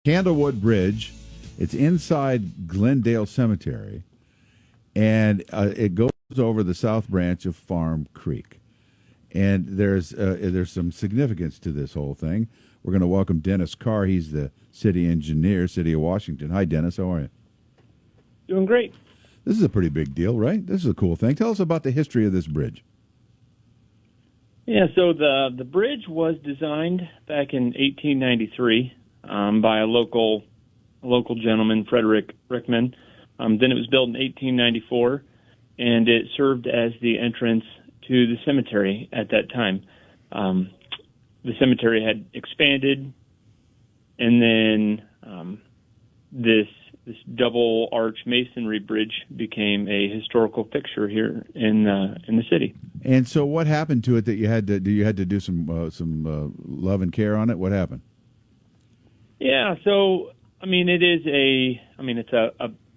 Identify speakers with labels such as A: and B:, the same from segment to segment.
A: Candlewood Bridge. It's inside Glendale Cemetery, and it goes over the south branch of Farm Creek. And there's some significance to this whole thing. We're going to welcome Dennis Carr. He's the city engineer, City of Washington. Hi, Dennis. How are you?
B: Doing great.
A: This is a pretty big deal, right? This is a cool thing. Tell us about the history of this bridge.
B: Yeah, so the bridge was designed back in 1893 by a local gentleman, Frederick Rickman. Then it was built in 1894, and it served as the entrance to the cemetery at that time. The cemetery had expanded, and then this double arch masonry bridge became a historical fixture here in the city. And
A: so, what happened to it that you had to do some love and care on it? What happened?
B: Yeah, so it's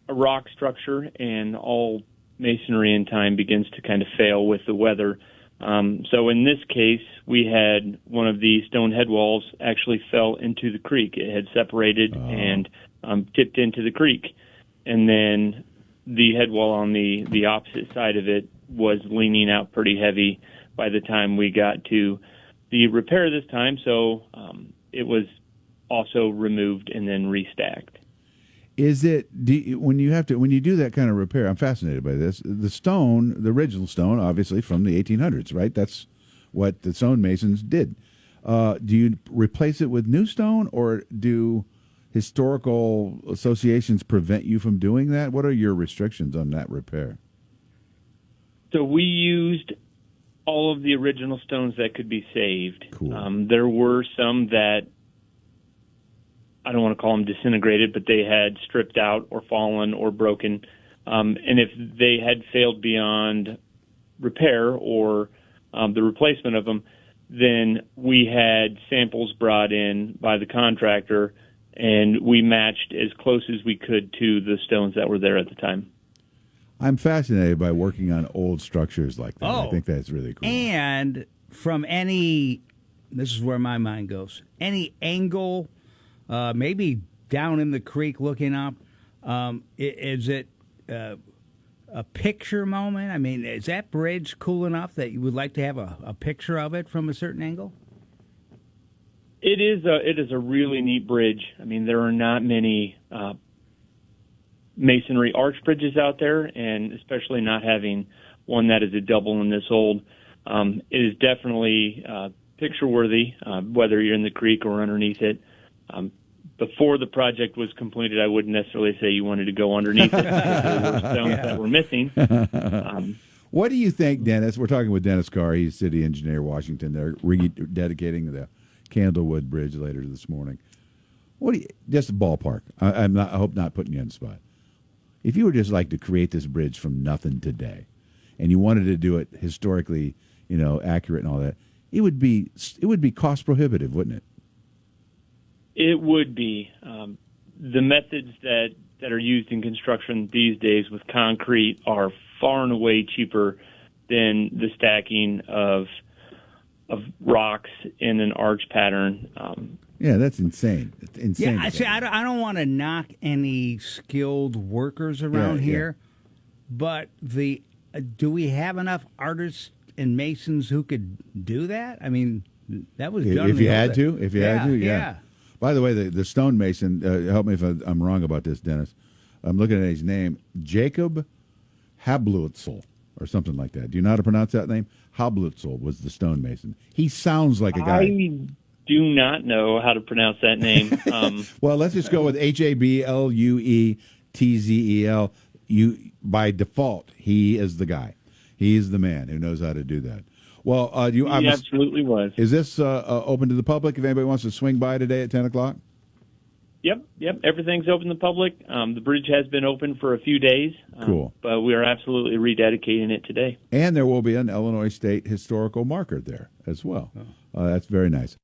B: a rock structure, and all masonry in time begins to kind of fail with the weather. So in this case, we had one of the stone head walls actually fell into the creek. It had separated and tipped into the creek. And then the head wall on the opposite side of it was leaning out pretty heavy by the time we got to the repair this time. So it was also removed and then restacked.
A: Is it when you do that kind of repair? I'm fascinated by this. The original stone, obviously from the 1800s, right? That's what the stonemasons did. Do you replace it with new stone, or do historical associations prevent you from doing that? What are your restrictions on that repair?
B: So we used all of the original stones that could be saved.
A: Cool.
B: There were some that, I don't want to call them disintegrated, but they had stripped out or fallen or broken. And if they had failed beyond repair or the replacement of them, then we had samples brought in by the contractor, and we matched as close as we could to the stones that were there at the time.
A: I'm fascinated by working on old structures like that. I think that's really cool.
C: And from this is where my mind goes, any angle, maybe down in the creek looking up, is it a picture moment? I mean, is that bridge cool enough that you would like to have a picture of it from a certain angle?
B: It is a really neat bridge. I mean, there are not many masonry arch bridges out there, and especially not having one that is a double and this old. It is definitely picture-worthy, whether you're in the creek or underneath it. Before the project was completed, I wouldn't necessarily say you wanted to go underneath it because there were stones that were missing.
A: What do you think, Dennis? We're talking with Dennis Carr. He's city engineer, Washington. They're rededicating the Candlewood Bridge later this morning. Just a ballpark. I hope not putting you on the spot. If you were just like to create this bridge from nothing today, and you wanted to do it historically, accurate and all that, it would be cost prohibitive, wouldn't it?
B: It would be. The methods that are used in construction these days with concrete are far and away cheaper than the stacking of rocks in an arch pattern.
A: Yeah, that's insane. It's insane.
C: Yeah, see, I don't want to knock any skilled workers around here, but do we have enough artists and masons who could do that? I mean, that was done.
A: If you had to, yeah. By the way, the stonemason, help me if I'm wrong about this, Dennis. I'm looking at his name, Jacob Hablutzel, or something like that. Do you know how to pronounce that name? Hablutzel was the stonemason. He sounds like a guy.
B: I do not know how to pronounce that name.
A: Well, let's just go with Habluetzel. By default, he is the guy. He is the man who knows how to do that. Well,
B: he absolutely was.
A: Is this open to the public if anybody wants to swing by today at 10 o'clock?
B: Yep. Everything's open to the public. The bridge has been open for a few days.
A: Cool.
B: But we are absolutely rededicating it today.
A: And there will be an Illinois State historical marker there as well. That's very nice.